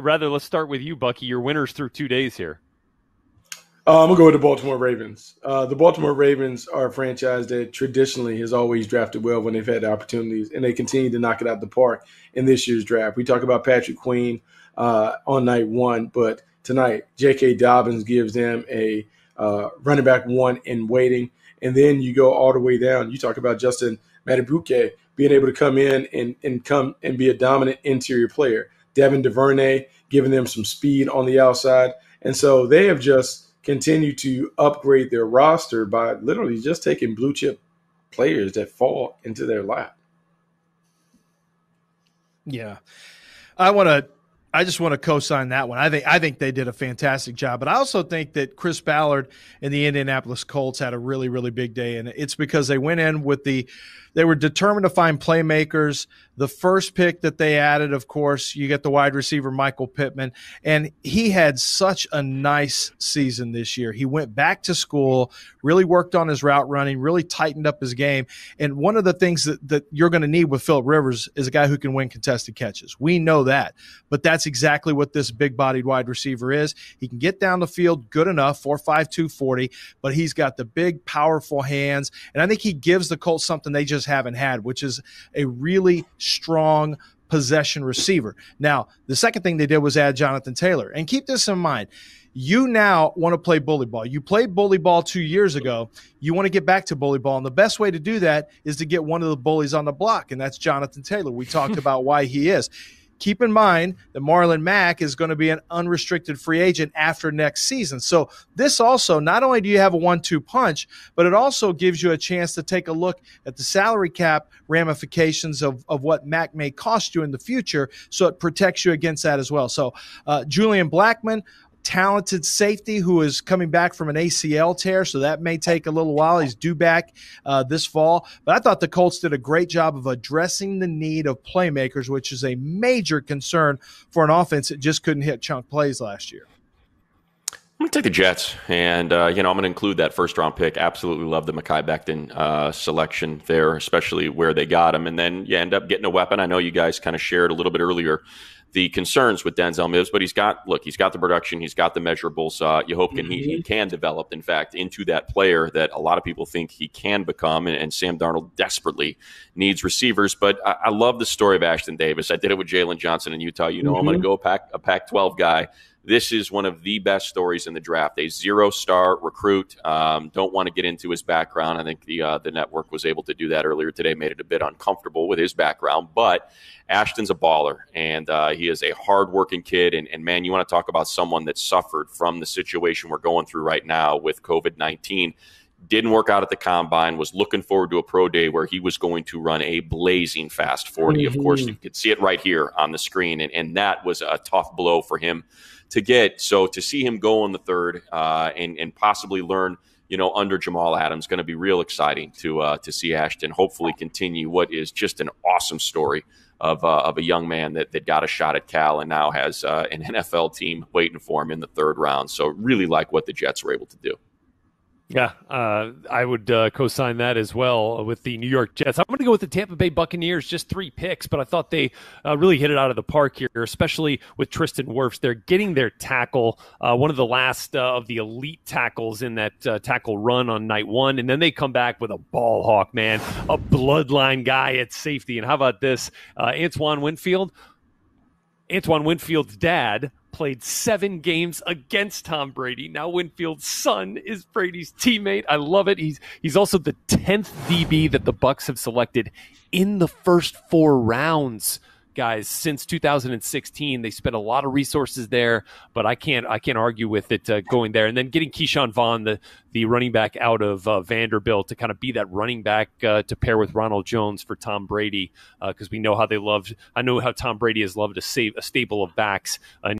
rather, let's start with you, Bucky. Your winners through 2 days here. I'm going to go with the Baltimore Ravens. The Baltimore Ravens are a franchise that traditionally has always drafted well when they've had the opportunities, and they continue to knock it out the park in this year's draft. We talk about Patrick Queen on night one, but tonight J.K. Dobbins gives them a running back one in waiting. And then you go all the way down. You talk about Justin Matabuke being able to come in and come and be a dominant interior player. Devin DuVernay giving them some speed on the outside. And so they have just continued to upgrade their roster by literally just taking blue chip players that fall into their lap. Yeah. I just want to co-sign that one. I think they did a fantastic job, but I also think that Chris Ballard and the Indianapolis Colts had a really, really big day, and it's because they went in with they were determined to find playmakers. The first pick that they added, of course, you get the wide receiver Michael Pittman, and he had such a nice season this year. He went back to school, really worked on his route running, really tightened up his game, and one of the things that you're going to need with Phillip Rivers is a guy who can win contested catches. We know that, but that's exactly what this big-bodied wide receiver is. He can get down the field good enough, 4.5, 240, but he's got the big, powerful hands, and I think he gives the Colts something they just haven't had, which is a really strong possession receiver. Now, the second thing they did was add Jonathan Taylor. And keep this in mind. You now want to play bully ball. You played bully ball 2 years ago. You want to get back to bully ball. And the best way to do that is to get one of the bullies on the block, and that's Jonathan Taylor. We talked about why he is. Keep in mind that Marlon Mack is going to be an unrestricted free agent after next season. So this also, not only do you have a 1-2 punch, but it also gives you a chance to take a look at the salary cap ramifications of what Mack may cost you in the future, so it protects you against that as well. So Julian Blackmon, talented safety who is coming back from an ACL tear, so that may take a little while. He's due back this fall. But I thought the Colts did a great job of addressing the need of playmakers, which is a major concern for an offense that just couldn't hit chunk plays last year. I'm going to take the Jets, and I'm going to include that first-round pick. Absolutely love the Mekhi Becton selection there, especially where they got him. And then you end up getting a weapon. I know you guys kind of shared a little bit earlier the concerns with Denzel Mims, but he's got the production, he's got the measurables. You hope he can develop, in fact, into that player that a lot of people think he can become, and Sam Darnold desperately needs receivers. But I love the story of Ashton Davis. I did it with Jalen Johnson in Utah. I'm going to go a Pac-12 guy. This is one of the best stories in the draft. A 0-star recruit. Don't want to get into his background. I think the network was able to do that earlier today, made it a bit uncomfortable with his background. But Ashton's a baller, and he is a hardworking kid. And man, you want to talk about someone that suffered from the situation we're going through right now with COVID-19. Didn't work out at the combine, was looking forward to a pro day where he was going to run a blazing fast 40. Of course, you could see it right here on the screen, and that was a tough blow for him to get. So to see him go in the third and possibly learn, under Jamal Adams, going to be real exciting to see Ashton hopefully continue what is just an awesome story of a young man that got a shot at Cal and now has an NFL team waiting for him in the third round. So really like what the Jets were able to do. Yeah, I would co-sign that as well with the New York Jets. I'm going to go with the Tampa Bay Buccaneers, just 3 picks, but I thought they really hit it out of the park here, especially with Tristan Wirfs. They're getting their tackle, one of the last of the elite tackles in that tackle run on night one, and then they come back with a ball hawk, man, a bloodline guy at safety. And how about this? Antoine Winfield's dad played 7 games against Tom Brady. Now Winfield's son is Brady's teammate. I love it. He's also the 10th DB that the Bucs have selected in the first 4 rounds. Guys, since 2016, they spent a lot of resources there, but I can't argue with it going there. And then getting Keyshawn Vaughn, the running back out of Vanderbilt, to kind of be that running back to pair with Ronald Jones for Tom Brady, because we know how I know how Tom Brady has loved a stable of backs